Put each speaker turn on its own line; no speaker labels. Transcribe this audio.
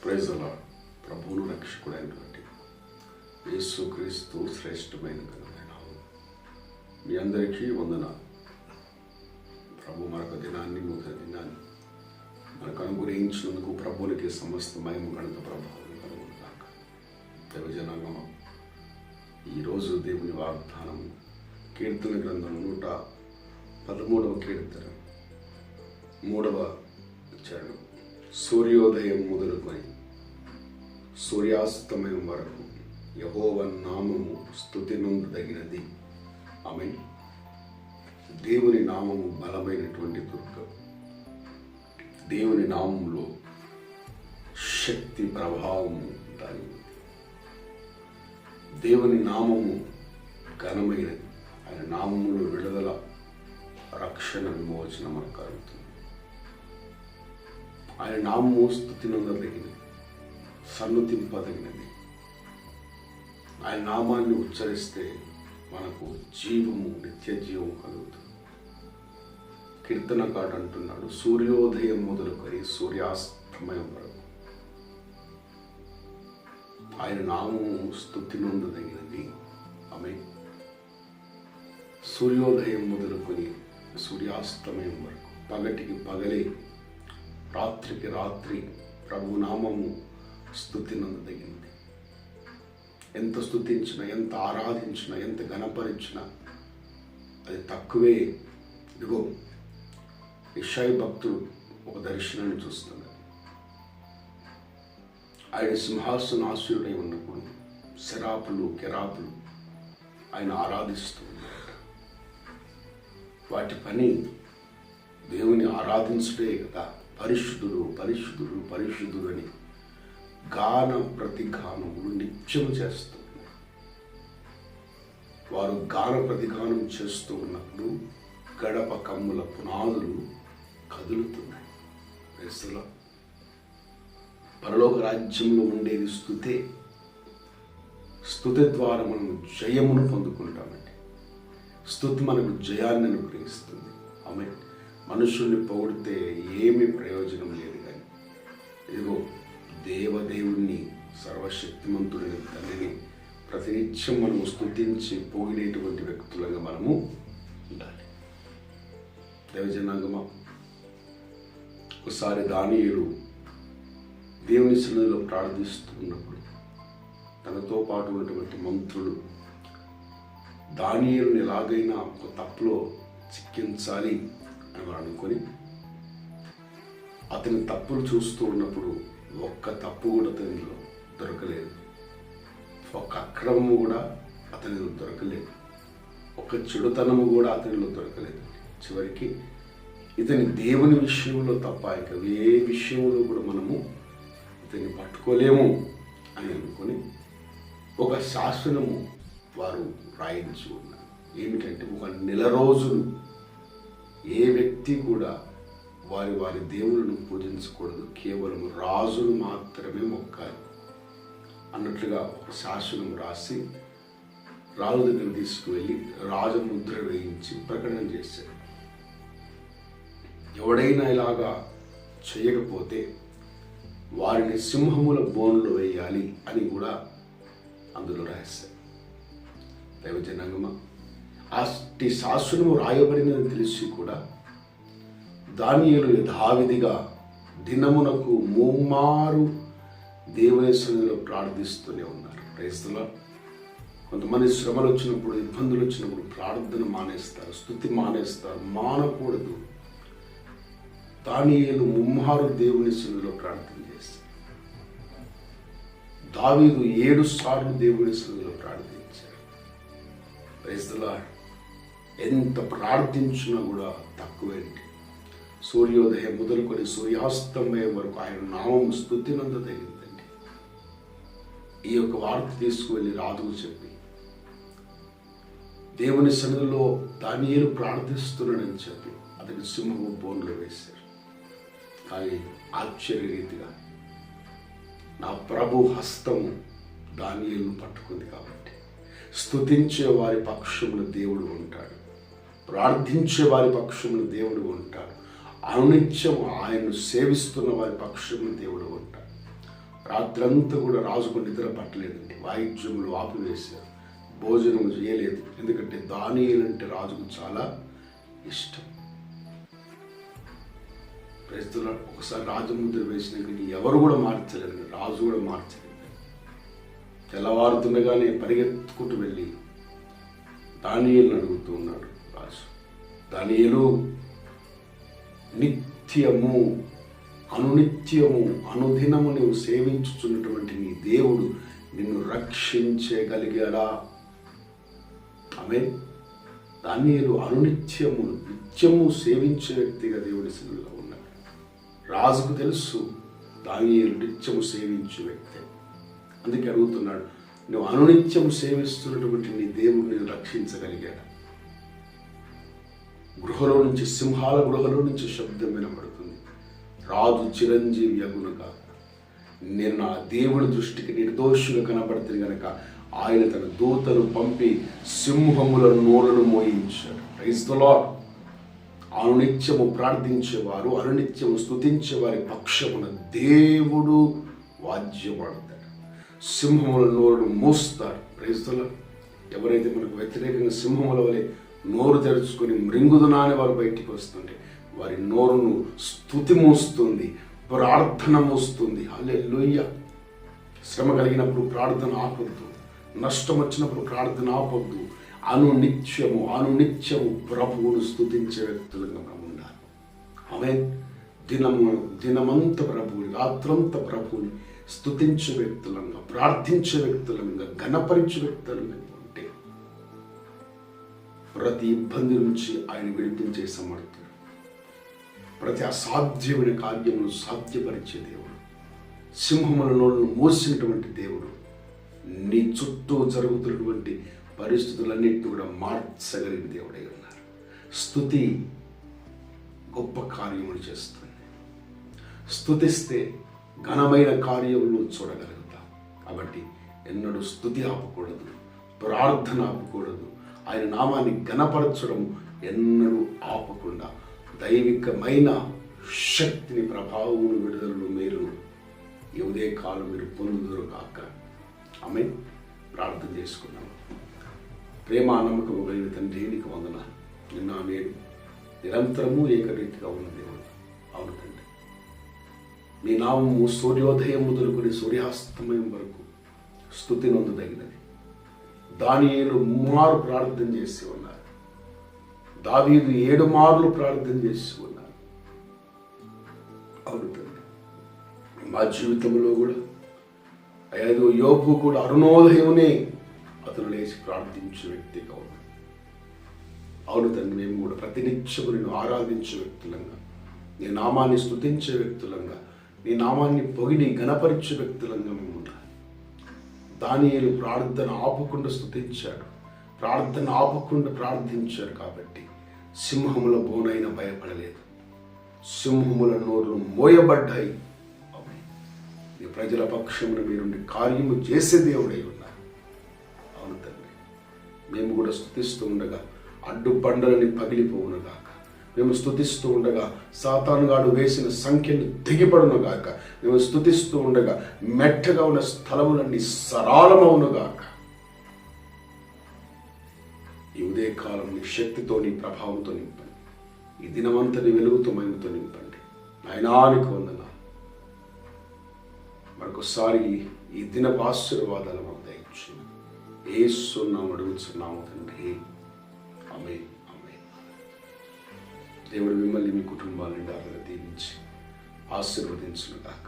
Praise the lord. ప్రభువును రక్షకుడైనటువంటి యేసుక్రీస్తు శ్రేష్టమైన నామమున మీ అందరికీ వందనాలు. ప్రభు మరొక దినాన్ని, నూతన దినాన్ని మనకు అనుగ్రహించినందుకు ప్రభువునికి సమస్త మహిమ ఘనత ప్రభావం కలుగును గాక. దైవజనాంగమా, ఈరోజు దేవుని వాగ్దానం కీర్తన గ్రంథం 113వ కీర్తన 3వ చరణం. సూర్యోదయం మొదలుకొని సూర్యాస్తమయం వరకు యెహోవా నామము స్తుతి నొందదగినది. ఆమేన్. దేవుని నామము బలమైనటువంటి దుర్గం. దేవుని నామంలో శక్తి ప్రభావము దాని ఉంది. దేవుని నామము ఘనమైనది. ఆయన నామములో విడుదల, రక్షణ, విమోచన మనకు కలుగుతుంది. ఆయన నామము స్తుతి నొందదగినది, సన్నుతింపదగినది. ఆయన నామాన్ని ఉచ్చరిస్తే మనకు జీవము, నిత్య జీవం కలుగుతుంది. కీర్తనకాడు అంటున్నాడు, సూర్యోదయం మొదలుకొని సూర్యాస్తమయం వరకు ఆయన నామము స్తుతి నొందదగినది. ఆమేన్. సూర్యోదయం మొదలుకొని సూర్యాస్తమయం వరకు, పగటికి పగలే, రాత్రికి రాత్రి ప్రభు నామము స్తుతి నొందదగినది. ఎంత స్తుతించినా, ఎంత ఆరాధించినా, ఎంత ఘనపరిచినా అది తక్కువే. ఇదిగో యెషయా భక్తుడు ఒక దర్శనాన్ని చూస్తున్నాడు. ఆయన సింహాసనాసీనుడై ఉన్నప్పుడు శరాపులు, కెరాపులు ఆయన ఆరాధిస్తూ ఉన్నారు. వాటి పని దేవుని ఆరాధించడే కదా. పరిశుద్ధుడు, పరిశుద్ధుడు, పరిశుద్ధుడు అని గాన ప్రతిగానములు నిత్యము చేస్తూ ఉన్నారు. వారు గాన ప్రతిగానం చేస్తూ ఉన్నప్పుడు గడప కమ్ముల పునాదులు కదులుతున్నాయి. క్రైస్తవుల పరలోక రాజ్యంలో ఉండేది స్తుతే. స్తుతి ద్వారా మనం జయమును పొందుకుంటామండి. స్తుతి మనకు జయాన్ని అనుగ్రహిస్తుంది. ఆమె మనుషుల్ని పొగిడితే ఏమీ ప్రయోజనం లేదు. కానీ ఇదిగో దేవదేవుణ్ణి, సర్వశక్తిమంతుడిని, తండ్రిని ప్రతినిత్యం మనము స్తుతించి పొగిడేటువంటి వ్యక్తులుగా మనము ఉండాలి. దైవజనాంగమా, ఒకసారి దానియేలు దేవుని సన్నిధిలో ప్రార్థిస్తూ ఉన్నప్పుడు తనతో పాటు ఉన్నటువంటి మంత్రులు దానియేలుని ఎలాగైనా ఒక తప్పులో చిక్కించాలి అని వారు అనుకొని అతని తప్పులు చూస్తూ ఉన్నప్పుడు ఒక్క తప్పు కూడా అతనిలో దొరకలేదు. ఒక్క అక్రమము కూడా అతనిలో దొరకలేదు. ఒక చెడుతనము కూడా అతనిలో దొరకలేదు. చివరికి ఇతని దేవుని విషయంలో తప్ప ఇక ఏ విషయంలో కూడా మనము ఇతన్ని పట్టుకోలేము అని అనుకొని ఒక శాసనము వారు రాయించి ఉన్నారు. ఏమిటంటే, ఒక నెల రోజులు ఏ వ్యక్తి కూడా వారి వారి దేవులను పూజించకూడదు, కేవలం రాజులు మాత్రమే మొక్కాలి అన్నట్లుగా ఒక శాసనం రాసి రాజు దగ్గర తీసుకువెళ్ళి రాజముద్ర వేయించి ప్రకటన చేశారు. ఎవడైనా ఇలాగా చేయకపోతే వారిని సింహముల బోన్లో వేయాలి అని కూడా అందులో రాశారు. దైవజనాంగమా, ఆ శాసనము రాయబడినది తెలిసి కూడా దానియేలు యథావిధిగా దినమునకు ముమ్మారు దేవుని సన్నిధిలో ప్రార్థిస్తూనే ఉన్నారు. Praise the lord. కొంతమంది శ్రమలు వచ్చినప్పుడు, ఇబ్బందులు వచ్చినప్పుడు ప్రార్థన మానేస్తారు, స్తుతి మానేస్తారు. మానకూడదు. దానియేలు ముమ్మారు దేవుని సన్నిధిలో ప్రార్థన చేస్తారు. దావీదు 7 సార్లు దేవుని సన్నిధిలో ప్రార్థించారు. Praise the lord. ఎంత ప్రార్థించినా కూడా తక్కువేంటి. సూర్యోదయం మొదలుకొని సూర్యాస్తమయం వరకు ఆయన నామము స్తుతి నొందదగినదండి. ఈ యొక్క వార్త తీసుకువెళ్ళి రాజుకు చెప్పి దేవుని సన్నిధిలో దానియేలు ప్రార్థిస్తున్నాడని చెప్పి అతని సింహము బోన్లో వేశారు. కానీ ఆశ్చర్యరీతిగా నా ప్రభు హస్తము దానియేలును పట్టుకుంది. కాబట్టి స్తుతించే వారి పక్షమున దేవుడు ఉంటాడు, ప్రార్థించే వారి పక్షమున దేవుడు ఉంటాడు, అనునిత్యం ఆయన్ను సేవిస్తున్న వారి పక్షమున దేవుడు ఉంటాడు. రాత్రంతా కూడా రాజుకు నిద్ర పట్టలేదండి. వాయిద్యములు ఆపివేశారు, భోజనం చేయలేదు. ఎందుకంటే దానియేలు అంటే రాజుకు చాలా ఇష్టం. ప్రజలు ఒకసారి రాజముద్ర వేసినాక ఎవరు కూడా మార్చలేదు, రాజు కూడా మార్చలేదు. తెల్లవారుతుండగానే పరిగెత్తుకుంటూ వెళ్ళి దానియేలుని అడుగుతూ ఉన్నాడు రాజు. దానియేలు, నిత్యము అనునిత్యము అనుదినము నువ్వు సేవించుచున్నటువంటి నీ దేవుడు నిన్ను రక్షించగలిగాడా? ఆమేన్. దానియేలు అనునిత్యము నిత్యము సేవించే వ్యక్తిగా దేవుడి సన్నిధిలో ఉన్నాడు. రాజుకు తెలుసు దానియేలు నిత్యము సేవించే వ్యక్తి. అందుకే అడుగుతున్నాడు, నువ్వు అనునిత్యం సేవిస్తున్నటువంటి నీ దేవుడు నేను రక్షించగలిగాడు? గృహలో నుంచి, సింహాల గృహలో నుంచి శబ్దం వినపడుతుంది, రాజు చిరంజీవి అగునుగా. నేను నా దేవుడి దృష్టికి నిర్దోషులు కనబడుతుంది కనుక ఆయన తన దూతను పంపి సింహముల నోరును మోయించాడు. Praise the Lord. అనునిత్యము ప్రార్థించేవారు, అనునిత్యము స్తుతించేవారి పక్షమున దేవుడు వాద్యమాడతాడు. సింహముల నోరును మూస్తారు. Praise the Lord. ఎవరైతే మనకు వ్యతిరేకంగా సింహముల వలె నోరు తెరుచుకొని మృంగుదునా అని వారు బయటికి వస్తుంటే వారి నోరును స్తుతి మూస్తుంది, ప్రార్థన మూస్తుంది. హల్లెలూయా. శ్రమ కలిగినప్పుడు ప్రార్థన ఆపొద్దు, నష్టం వచ్చినప్పుడు ప్రార్థన ఆపొద్దు. అనునిత్యము ప్రభువును స్తుతించే వ్యక్తులుగా మనం ఉండాలి. ఆమేన్. దినమంతా ప్రభువుని, రాత్రంతా ప్రభువుని స్తుతించే వ్యక్తులంగా, ప్రార్థించే వ్యక్తులంగా, ఘనపరిచే వ్యక్తులంగా ఉంటే ప్రతి ఇబ్బంది నుంచి ఆయన విడిపించే సమర్థుడు. ప్రతి అసాధ్యమైన కార్యమును సాధ్యపరిచే దేవుడు, సింహముల నోరును మోసినటువంటి దేవుడు, నీ చుట్టూ జరుగుతున్నటువంటి పరిస్థితులన్నింటినీ కూడా మార్చగలిగిన దేవుడై ఉన్నారు. స్తుతి గొప్ప కార్యములు చేస్తుంది. స్తుతిస్తే ఘనమైన కార్యములు చూడగలుగుతాం. కాబట్టి ఎన్నడూ స్తుతి ఆపకూడదు, ప్రార్థన ఆపకూడదు. ఆయన నామాన్ని ఘనపరచడం ఎన్నడూ ఆపకుండా దైవికమైన శక్తిని, ప్రభావమును, విడుదలను మీరు ఈ ఉదయకాలం మీరు పొందుదురు కాక. ఆమేన్. ప్రార్థన చేసుకున్నాము. ప్రేమ నమ్మకము కలిగిన తండ్రి, నీకు వందనాలు. నిన్న నేను నిరంతరము ఏకరీతిగా ఉన్న దేవుడు. అవును తండ్రి, మీ నామము సూర్యోదయం మొదలుకొని సూర్యాస్తమయం వరకు స్తుతి నొందదగినది. దానియేలు 3 మార్లు ప్రార్థన చేసి ఉన్నారు. దావీదు 7 మార్లు ప్రార్థన చేసి ఉన్నారు. అవును తండ్రి, మా జీవితంలో కూడా అయ్యాదో యోబు కూడా అరుణోదయమునే అతను లేచి ప్రార్థించే వ్యక్తిగా ఉన్నాడు. అవును తండ్రి, మేము కూడా ప్రతినిత్యము నిన్ను ఆరాధించే వ్యక్తులంగా, నీ నామాన్ని స్తుతించే వ్యక్తులంగా, నీ నామాన్ని పొగిడి ఘనపరిచే వ్యక్తులంగా మేము ఉండాలి. దానియేలు ప్రార్థన ఆపకుండా స్తుతించాడు, ప్రార్థన ఆపకుండా ప్రార్థించాడు. కాబట్టి సింహముల బోనైన భయపడలేదు, సింహముల నోరులు మోయబడ్డాయి. నీ ప్రజల పక్షమున మీరుండి కార్యము చేసే దేవుడై ఉన్నారు. అవును తండ్రి, మేము కూడా స్తుతిస్తూ ఉండగా అడ్డు బండలని పగిలిపోవునుగాక. మేము స్తుతిస్తూ ఉండగా సాతానుగాడు వేసిన సంఖ్యలు తెగిపడునుగాక. మేము స్తుతిస్తూ ఉండగా మెట్టగా ఉన్న స్థలములన్నీ సరళమవునుగాక. ఈ ఉదయకాలం నీ శక్తితో, నీ ప్రభావంతో నింపండి. ఈ దినమంతా నీ వెలుగుతో, మహిమతో నింపండి. నాయనానికి వందనాలు. మరొకసారి ఈ దినపు ఆశీర్వాదాలు మాకు దయచేయండి. యేసు నామమున అడుగుచున్నాము తండ్రి. ఆమేన్. ఆమేన్. దేవుడు మిమ్మల్ని, మీ కుటుంబాలను దీవించి ఆశీర్వదించును గాక.